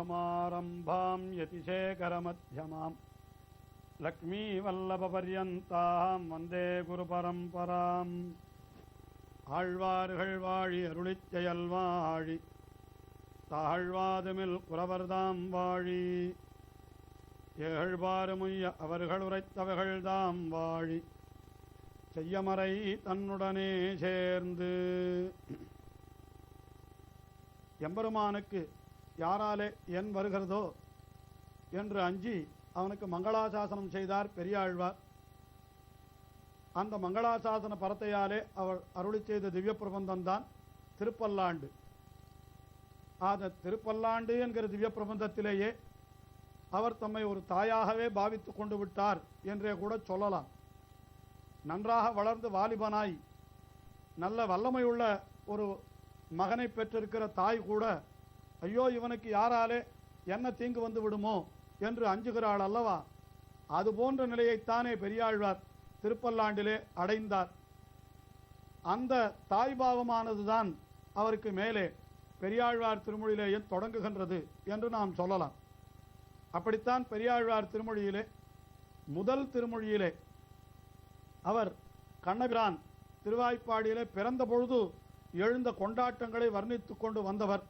சமாரம்பாம் யதிசேகரமத்யமாம் லக்ஷ்மீவல்லபபர்யந்தாம் வந்தே குரு பரம்பராம். ஆழ்வார்கள் வாழி அருளிச் செயல் வாழி தாழ்வாதுமில் குறவர்தாம் வாழி ஏழ்வாறுமுய்ய அவர்கள் உரைத்தவர்கள்தாம் வாழி செய்யமறை தன்னுடனே சேர்ந்து. எம்பெருமானுக்கு யாராலே என் வருகிறதோ என்று அஞ்சி அவனுக்கு மங்களாசாசனம் செய்தார் பெரியாழ்வார். அந்த மங்களாசாசன பரத்தையாலே அவர் அருளி செய்த திவ்ய பிரபந்தம்தான் திருப்பல்லாண்டு. அந்த திருப்பல்லாண்டு என்கிற திவ்ய பிரபந்தத்திலேயே அவர் தம்மை ஒரு தாயாகவே பாவித்து கொண்டு விட்டார் என்றே கூட சொல்லலாம். நன்றாக வளர்ந்து வாலிபனாய் நல்ல வல்லமையுள்ள ஒரு மகனை பெற்றிருக்கிற தாய் கூட ஐயோ இவனுக்கு யாராலே என்ன தீங்கு வந்து விடுமோ என்று அஞ்சுகிறாள் அல்லவா? அது போன்ற நிலையைத்தானே பெரியாழ்வார் திருப்பல்லாண்டிலே அடைந்தார். அந்த தாய்பாவமானதுதான் அவருக்கு மேலே பெரியாழ்வார் திருமொழியிலேயே தொடங்குகின்றது என்று நாம் சொல்லலாம். அப்படித்தான் பெரியாழ்வார் திருமொழியிலே முதல் திருமொழியிலே அவர் கண்ணபிரான் திருவாய்ப்பாடியிலே பிறந்த பொழுது எழுந்த கொண்டாட்டங்களை வர்ணித்து கொண்டு வந்தவர்.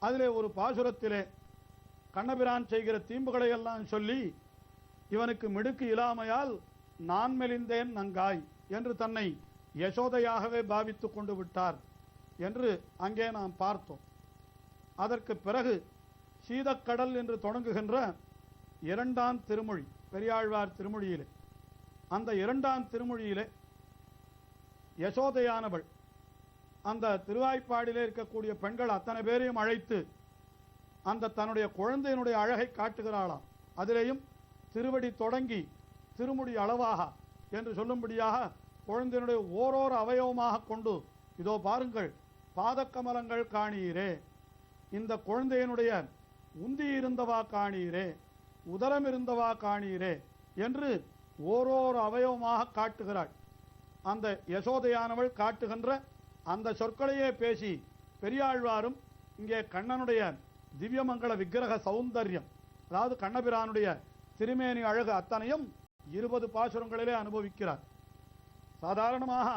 அதிலே ஒரு பாசுரத்திலே கண்ணபிரான் செய்கிற தீம்புகளை எல்லாம் சொல்லி இவனுக்கு மிடுக்கு இல்லாமையால் நான் மெலிந்தேன் நங்காய் என்று தன்னை யசோதையாகவே பாவித்து கொண்டு விட்டார் என்று அங்கே நாம் பார்த்தோம். அதற்கு பிறகு சீதக்கடல் என்று தொடங்குகின்ற இரண்டாம் திருமொழி பெரியாழ்வார் திருமொழியிலே, அந்த இரண்டாம் திருமொழியிலே யசோதையானவள் அந்த திருவாய்ப்பாடிலே இருக்கக்கூடிய பெண்கள் அத்தனை பேரையும் அழைத்து அந்த தன்னுடைய குழந்தையினுடைய அழகை காட்டுகிறாளாம். அதிலேயும் திருவடி தொடங்கி திருமுடி அளவாக என்று சொல்லும்படியாக குழந்தையினுடைய ஓரோரு அவயவமாக கொண்டு இதோ பாருங்கள் பாதக்கமலங்கள் காணீரே, இந்த குழந்தையினுடைய உந்தி இருந்தவா காணீரே, உதரம் இருந்தவா காணீரே என்று ஓரோரு அவயவமாக காட்டுகிறாள். அந்த யசோதையானவள் காட்டுகின்ற அந்த சொற்களையே பேசி பெரியாழ்வாரும் இங்கே கண்ணனுடைய திவ்யமங்கள விக்கிரக சௌந்தர்யம், அதாவது கண்ணபிரானுடைய திருமேனி அழகு அத்தனையும் 20 பாசுரங்களிலே அனுபவிக்கிறார். சாதாரணமாக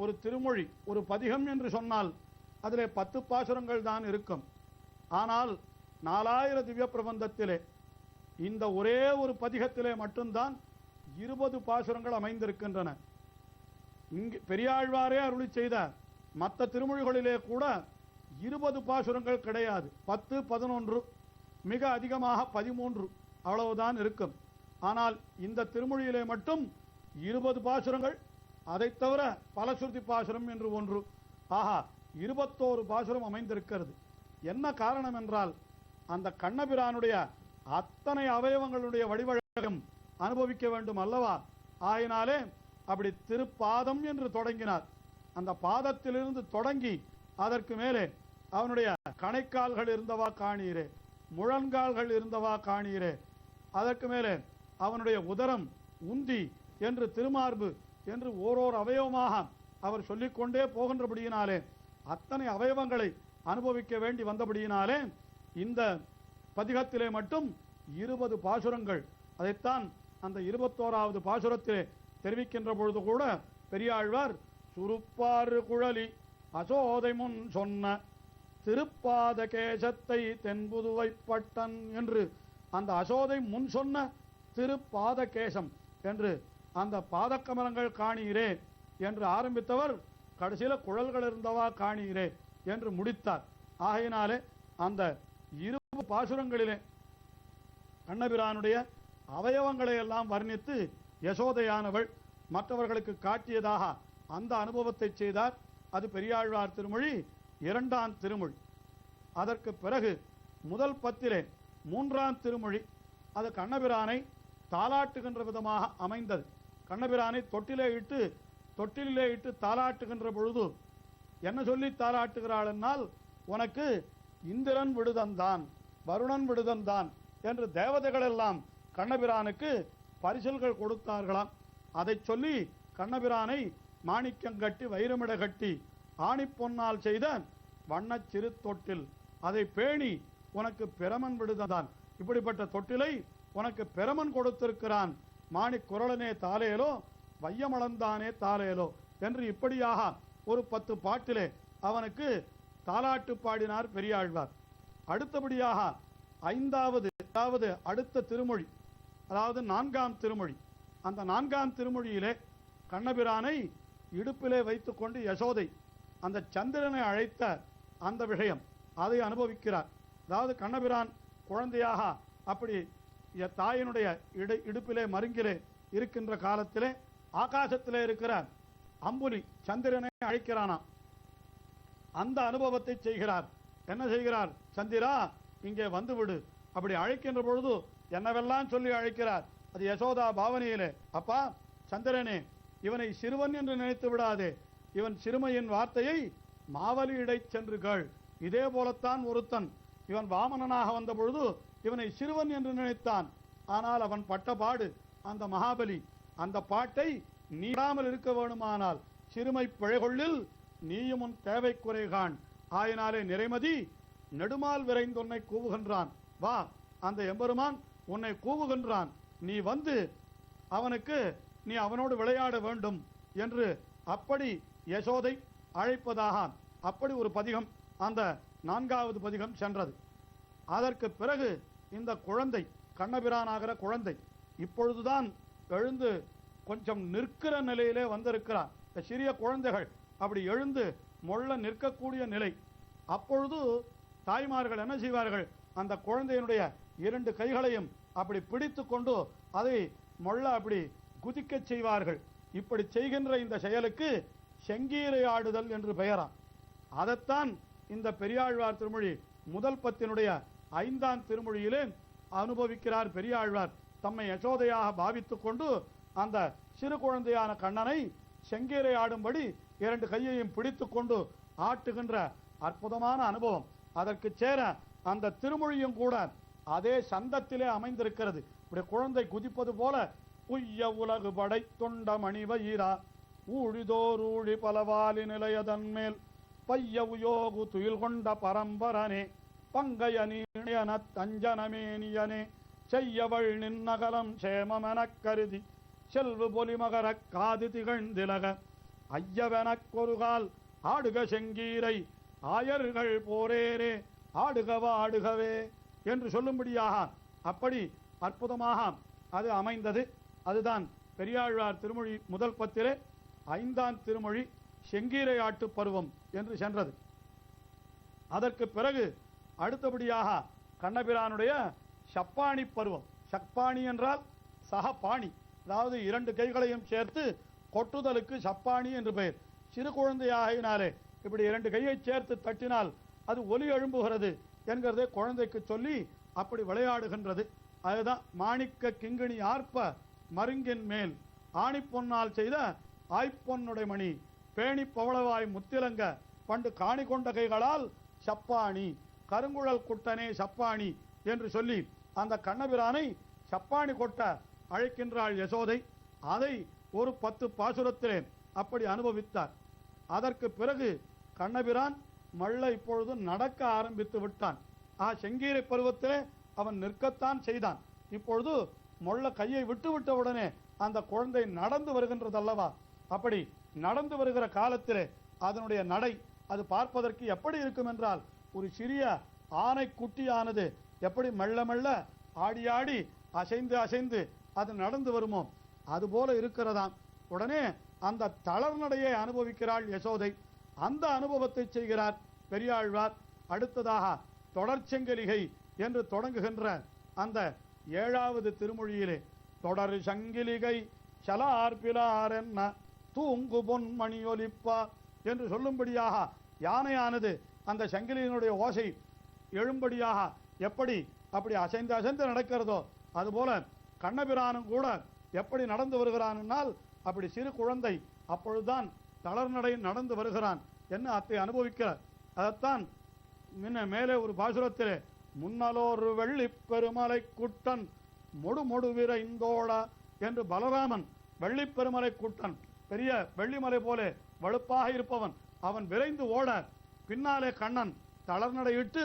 ஒரு திருமொழி ஒரு பதிகம் என்று சொன்னால் அதிலே 10 பாசுரங்கள் தான் இருக்கும். ஆனால் 4000 திவ்ய பிரபந்தத்திலே இந்த ஒரே ஒரு பதிகத்திலே மட்டும்தான் 20 பாசுரங்கள் அமைந்திருக்கின்றன. இங்கு பெரியாழ்வாரே அருளி செய்த மற்ற திருமொழிகளிலே கூட 20 பாசுரங்கள் கிடையாது. 10, 11, மிக அதிகமாக 13 அவ்வளவுதான் இருக்கும். ஆனால் இந்த திருமொழியிலே மட்டும் 20 பாசுரங்கள், அதை தவிர பலசுருதி பாசுரம் என்று ஒன்று, ஆஹா 21 பாசுரம் அமைந்திருக்கிறது. என்ன காரணம் என்றால் அந்த கண்ணபிரானுடைய அத்தனை அவயவங்களுடைய வடிவழகம் அனுபவிக்க வேண்டும் அல்லவா? ஆயினாலே அப்படி திருப்பாதம் என்று தொடங்கினார். அந்த பாதத்திலிருந்து தொடங்கி அதற்கு மேலே அவனுடைய கணைக்கால்கள் இருந்தவா காணீரே, முழங்கால்கள் இருந்தவா காணீரே, அதற்கு மேலே அவனுடைய உதரம், உந்தி என்று திருமார்பு என்று ஓரோர் அவயவமாக அவர் சொல்லிக்கொண்டே போகின்றபடியினாலே அத்தனை அவயவங்களை அனுபவிக்க வேண்டி வந்தபடியினாலே இந்த பதிகத்திலே மட்டும் 20 பாசுரங்கள். அதைத்தான் அந்த 21வது பாசுரத்திலே தெரிவிக்கின்ற பொழுது கூட பெரியாழ்வார் சுருப்பாறு குழலி அசோதை முன் சொன்ன திருப்பாத கேசத்தை தென்புதுவை பட்டன் என்று அந்த அசோதை முன் சொன்ன திருப்பாத கேசம் என்று அந்த பாதக்கமலங்கள் காணீரே என்று ஆரம்பித்தவர் கடைசியில் குழல்கள் இருந்தவா காணீரே என்று முடித்தார். ஆகையினாலே அந்த 20 பாசுரங்களிலே கண்ணபிரானுடைய அவயவங்களை எல்லாம் வர்ணித்து யசோதையானவள் மற்றவர்களுக்கு காட்டியதாக அந்த அனுபவத்தை செய்தார். அது பெரியாழ்வார் திருமொழி இரண்டாம் திருமொழி. அதற்கு பிறகு முதல் பத்திலே 3ஆம் திருமொழி அது கண்ணபிரானை தாலாட்டுகின்ற விதமாக அமைந்தது. கண்ணபிரானை தொட்டிலே இட்டு தாலாட்டுகின்ற பொழுது என்ன சொல்லி தாலாட்டுகிறாள் என்னால், உனக்கு இந்திரன் விடுதந்தான், வருணன் விடுதந்தான் என்று தேவதைகள் எல்லாம் கண்ணபிரானுக்கு பரிசல்கள் கொடுத்தார்களாம். அதை சொல்லி கண்ணபிரானை மாணிக்கம் கட்டி வைரமிட கட்டி ஆணிப்பொன்னால் செய்த வண்ணச் சிறு தொட்டில் அதை பேணி உனக்கு பிரமன் விடுதான், இப்படிப்பட்ட தொட்டிலை உனக்கு பிரமன் கொடுத்திருக்கிறான். மாணிக் குரலனே தாலேலோ வையமளந்தானே தாலேலோ என்று இப்படியாக ஒரு 10 பாட்டிலே அவனுக்கு தாலாட்டு பாடினார் பெரியாழ்வார். அடுத்தபடியாக அதாவது அடுத்த திருமொழி, அதாவது 4ஆம் திருமொழி. அந்த 4ஆம் திருமொழியிலே கண்ணபிரானை இடுப்பிலே வைத்துக்கொண்டு யசோதை அந்த சந்திரனை அழைத்த அந்த விஷயம் அதை அனுபவிக்கிறார். அதாவது கண்ணபிரான் குழந்தையாக அப்படி தாயினுடைய இடுப்பிலே மருங்கிலே இருக்கின்ற காலத்திலே ஆகாசத்திலே இருக்கிற அம்புலி சந்திரனை அழைக்கிறானாம். அந்த அனுபவத்தை செய்கிறார். என்ன செய்கிறார்? சந்திரா இங்கே வந்துவிடு. அப்படி அழைக்கின்ற பொழுது என்னவெல்லாம் சொல்லி அழைக்கிறார். அது யசோதா பாவனையிலே, அப்பா சந்திரனே, இவனை சிறுவன் என்று நினைத்து விடாதே, இவன் சிறுமையின் வார்த்தையை மாவலியிடை சென்று கேள். இதே போலத்தான் ஒருத்தன் இவன் வாமனனாக வந்த பொழுது இவனை சிறுவன் என்று நினைத்தான். ஆனால் அவன் பட்ட பாடு அந்த மகாபலி. அந்த பாட்டை நீடாமல் இருக்க வேணுமானால் சிறுமை பிழைகொள்ளில் நீயும் உன் தேவை குறைகான். ஆயினாலே நிறைமதி நெடுமால் விரைந்து உன்னை கூவுகின்றான். வா, அந்த எம்பெருமான் உன்னை கூவுகின்றான், நீ வந்து நீ அவனோடு விளையாட வேண்டும் என்று அப்படி யசோதை அழைப்பதாக அப்படி ஒரு பதிகம் அந்த 4வது பதிகம் சென்றது. அதற்கு பிறகு இந்த குழந்தை கண்ணபிரானாகிற குழந்தை இப்பொழுதுதான் எழுந்து கொஞ்சம் நிற்கிற நிலையிலே வந்திருக்கிறார். சிறிய குழந்தைகள் அப்படி எழுந்து மொள்ள நிற்கக்கூடிய நிலை. அப்பொழுது தாய்மார்கள் என்ன செய்வார்கள்? அந்த குழந்தையினுடைய 2 கைகளையும் அப்படி பிடித்து கொண்டு அதை மொள்ள அப்படி குதிக்க செய்வார்கள். இப்படி செய்கின்ற இந்த செயலுக்கு செங்கீரை ஆடுதல் என்று பெயராம். அதைத்தான் இந்த பெரியாழ்வார் திருமொழி முதல் பத்தினுடைய 5ஆம் திருமொழியிலே அனுபவிக்கிறார் பெரியாழ்வார். தம்மை யசோதையாக பாவித்துக் கொண்டு அந்த சிறு குழந்தையான கண்ணனை செங்கீரை ஆடும்படி 2 கையையும் பிடித்து கொண்டு ஆட்டுகின்ற அற்புதமான அனுபவம். அதற்கு சேர அந்த திருமொழியும் கூட அதே சந்தத்திலே அமைந்திருக்கிறது. இப்படி குழந்தை குதிப்பது போல உய்ய உலகு படை தொண்ட மணிவயிரா ஊழிதோர் ஊழி பலவாலி நிலையதன் மேல் பைய உயோகு துயில் கொண்ட பரம்பரனே பங்கைய நீயன தஞ்சனமேனியனே செய்யவள் நின்னகலம் சேமமெனக் கருதி செல்வு பொலிமகர காது திகழ்ந்திலக ஐயவெனக் ஒருகால் ஆடுக செங்கீரை ஆயர்கள் போரேரே ஆடுகவா ஆடுகவே என்று சொல்லும்படியாக அப்படி அற்புதமாக அது அமைந்தது. அதுதான் பெரியாழ்வார் திருமொழி முதல் பத்திலே 5ஆம் திருமொழி செங்கீரை ஆட்டு பருவம் என்று சென்றது. அதற்கு பிறகு அடுத்தபடியாக கண்ணபிரானுடைய சப்பாணி பருவம். சப்பாணி என்றால் சகபாணி, அதாவது 2 கைகளையும் சேர்த்து கொட்டுதலுக்கு சப்பாணி என்று பெயர். சிறு குழந்தையாகினாலே இப்படி 2 கையை சேர்த்து தட்டினால் அது ஒலி எழும்புகிறது என்கிறதை குழந்தைக்கு சொல்லி அப்படி விளையாடுகின்றது. அதுதான் மாணிக்க கிங்கிணி ஆர்ப்ப மருங்கின் மேல் ஆணிப்பொன்னால் செய்த ஆய்ப்பொன்னுடைய மணி பேணி பவளவாய் முத்திலங்க பண்டு காணி கொண்ட கைகளால் சப்பாணி கருங்குழல் குட்டனே சப்பாணி என்று சொல்லி அந்த கண்ணபிரானை சப்பாணி கொட்ட அழைக்கின்றாள் யசோதை. அதை ஒரு 10 பாசுரத்திலே அப்படி அனுபவித்தார். அதற்கு பிறகு கண்ணபிரான் மள்ள இப்பொழுது நடக்க ஆரம்பித்து விட்டான். செங்கீரை பருவத்திலே அவன் நிற்கத்தான் செய்தான். இப்பொழுது மொள்ள கையை விட்டு விட்ட உடனே அந்த குழந்தை நடந்து வருகின்றதல்லவா? அப்படி நடந்து வருகிற காலத்திலே அதனுடைய நடை அது பார்ப்பதற்கு எப்படி இருக்கும் என்றால், ஒரு சிறிய ஆனை குட்டியானது எப்படி மெல்ல மெல்ல ஆடி ஆடி அசைந்து அசைந்து அது நடந்து வருமோ அதுபோல இருக்கிறதாம். உடனே அந்த தளர்நடையை அனுபவிக்கிறாள் யசோதை. அந்த அனுபவத்தை செய்கிறார் பெரியாழ்வார். அடுத்ததாக தொடர்ச்செங்கலிகை என்று தொடங்குகின்ற அந்த 7வது திருமொழியிலே தொடர் சங்கிலிகை சலார்பிலார் என்ன தூங்கு பொன் மணி ஒலிப்பா என்று சொல்லும்படியாக யானையானது அந்த சங்கிலியினுடைய ஓசை எழும்படியாக எப்படி அப்படி அசைந்து அசைந்து நடக்கிறதோ அதுபோல கண்ணபிரானும் கூட எப்படி நடந்து வருகிறான்னால் அப்படி சிறு குழந்தை அப்பொழுதுதான் தளர்நடை நடந்து வருகிறான் என்ன அத்தை அனுபவிக்கிறார். அதைத்தான் மேலே ஒரு பாசுரத்திலே முன்னலோர் வெள்ளி பெருமலை குட்டன் மொடு மொடு விரைந்தோடா என்று பலராமன் வெள்ளி பெருமலை குட்டன் பெரிய வெள்ளிமலை போல வலுப்பாக இருப்பவன் அவன் விரைந்து ஓட பின்னாலே கண்ணன் தளர்நடையிட்டு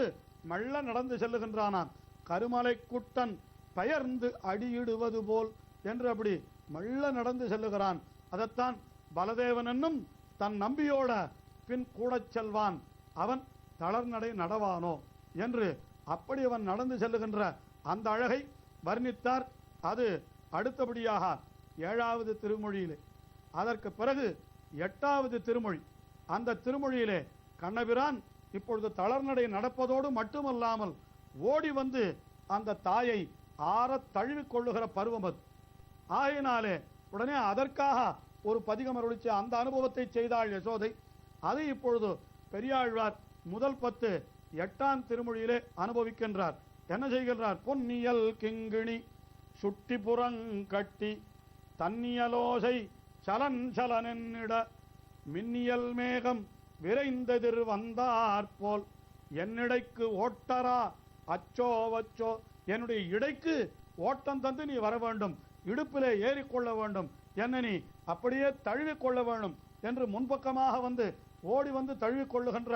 மெல்ல நடந்து செல்லுகின்றானாம். கருமலை குட்டன் பெயர்ந்து அடியிடுவது போல் என்று அப்படி மெல்ல நடந்து செல்லுகிறான். அதைத்தான் பலதேவன் என்னும் தன் நம்பியோட பின் கூட செல்வான், அவன் தளர்நடை நடவானோ என்று அப்படி அவன் நடந்து செல்லுகின்ற அந்த அழகை வர்ணித்தார். அது அடுத்தபடியாக 7வது திருமொழியிலே. அதற்கு பிறகு 8வது திருமொழி. அந்த திருமொழியிலே கண்ணபிரான் இப்பொழுது தளர்நடை நடப்பதோடு மட்டுமல்லாமல் ஓடி வந்து அந்த தாயை ஆற தழுவிக் கொள்ளுகிற பருவம் அது. ஆகையினாலே உடனே அதற்காக ஒரு பதிகம் அருளிச்ச அந்த அனுபவத்தை செய்தாள் யசோதை. அதை இப்பொழுது பெரியாழ்வார் முதல் 10 8ஆம் திருமொழியிலே அனுபவிக்கின்றார். என்ன செய்கின்றார்? பொன்னியல் கிங்கிணி சுட்டி புறங்கட்டி தன்னியலோசை சலன் சலனென்னிட மின்னியல் மேகம் விரைந்ததிர் வந்தாற்போல் என்னிடைக்கு ஓட்டரா அச்சோவச்சோ, என்னுடைய இடைக்கு ஓட்டம் தந்து நீ வர வேண்டும், இடுப்பிலே ஏறிக்கொள்ள வேண்டும், என்னை நீ அப்படியே தழுவிக் கொள்ள வேண்டும் என்று முன்பக்கமாக வந்து ஓடி வந்து தழுவிக் கொள்ளுகின்ற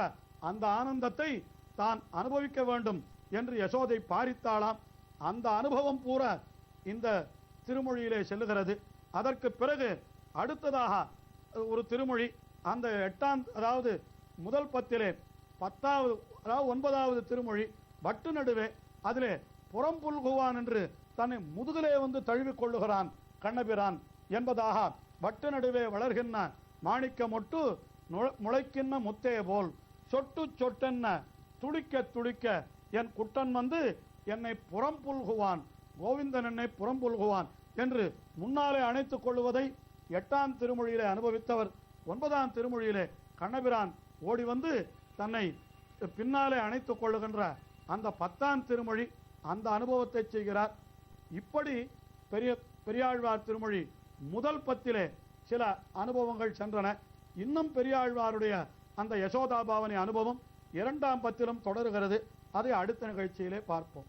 அந்த ஆனந்தத்தை தான் அனுபவிக்க வேண்டும் என்று யசோதை பாரித்தாளாம். அந்த அனுபவம் பூரா இந்த திருமொழியிலே செல்லுகிறது. அதற்கு பிறகு அடுத்ததாக ஒரு திருமொழி அந்த 8ஆம் அதாவது முதல் 10 10வது அதாவது 9வது திருமொழி வட்டு நடுவே. அதிலே புறம்புல்குவான் என்று தன்னை முதுகிலே வந்து தழுவிக் கொள்ளுகிறான் கண்ணபிரான் என்பதாக வட்டு நடுவே வளர்கின்ற மாணிக்க மொட்டு முளைக்கின்ற முத்தே போல் சொட்டு சொட்டென்ன துடிக்க துடிக்க என் குட்டன் வந்து என்னை புறம்புல்குவான், கோவிந்தன் என்னை புறம்புல்குவான் என்று முன்னாலே அணைத்துக் கொள்வதை 8ஆம் திருமொழியிலே அனுபவித்தவர் 9ஆம் திருமொழியிலே கண்ணபிரான் ஓடி வந்து தன்னை பின்னாலே அணைத்துக் கொள்ளுகின்ற அந்த 10ஆம் திருமொழி அந்த அனுபவத்தை செய்கிறார். இப்படி பெரியாழ்வார் திருமொழி முதல் 10 சில அனுபவங்கள் சென்றன. இன்னும் பெரியாழ்வாருடைய அந்த யசோதா பாவனை அனுபவம் 2ஆம் 10 தொடருகிறது. அதை அடுத்த நிகழ்ச்சியிலே பார்ப்போம்.